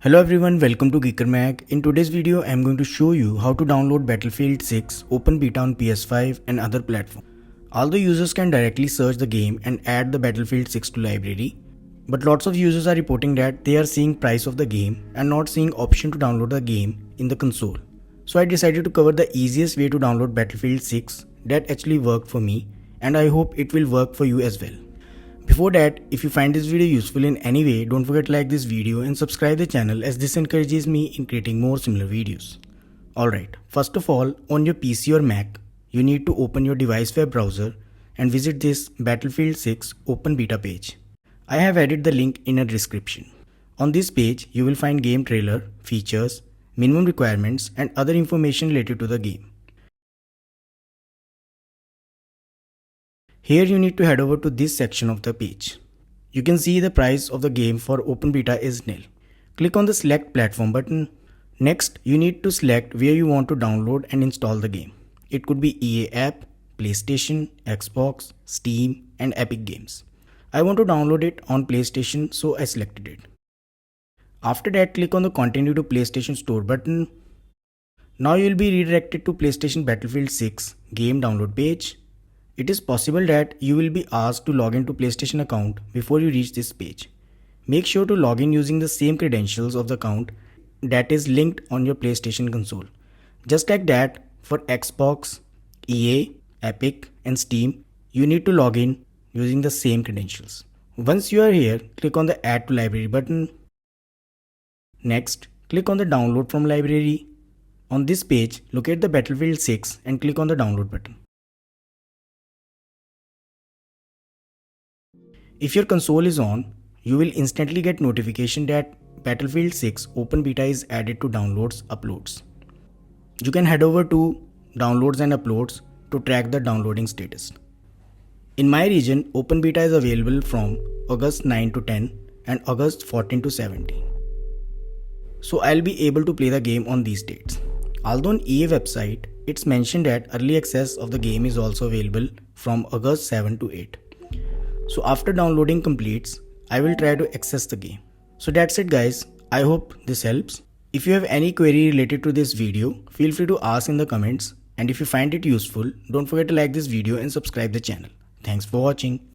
Hello everyone, welcome to GeekerMag. In today's video, I am going to show you how to download Battlefield 6 open beta on PS5 and other platforms. Although users can directly search the game and add the Battlefield 6 to library, but lots of users are reporting that they are seeing price of the game and not seeing option to download the game in the console. So I decided to cover the easiest way to download Battlefield 6 that actually worked for me, and I hope it will work for you as well. Before that, if you find this video useful in any way, don't forget to like this video and subscribe the channel as this encourages me in creating more similar videos. Alright, first of all, on your PC or Mac, you need to open your device web browser and visit this Battlefield 6 open beta page. I have added the link in a description. On this page, you will find game trailer, features, minimum requirements and other information related to the game. Here you need to head over to this section of the page. You can see the price of the game for open beta is nil. Click on the select platform button. Next, you need to select where you want to download and install the game. It could be EA app, PlayStation, Xbox, Steam and Epic Games. I want to download it on PlayStation, so I selected it. After that, click on the continue to PlayStation Store button. Now you will be redirected to PlayStation Battlefield 6 game download page. It is possible that you will be asked to log into PlayStation account before you reach this page. Make sure to log in using the same credentials of the account that is linked on your PlayStation console. Just like that, for Xbox, EA, Epic and Steam, you need to log in using the same credentials. Once you are here, click on the Add to Library button. Next, click on the Download from Library. On this page, locate the Battlefield 6 and click on the Download button. If your console is on, you will instantly get notification that Battlefield 6 open beta is added to downloads uploads. You can head over to downloads and uploads to track the downloading status. In my region, open beta is available from August 9 to 10 and August 14 to 17. So I'll be able to play the game on these dates. Although on EA website, it's mentioned that early access of the game is also available from August 7 to 8. So after downloading completes, I will try to access the game. So that's it guys, I hope this helps. If you have any query related to this video, feel free to ask in the comments, and if you find it useful, don't forget to like this video and subscribe the channel. Thanks for watching.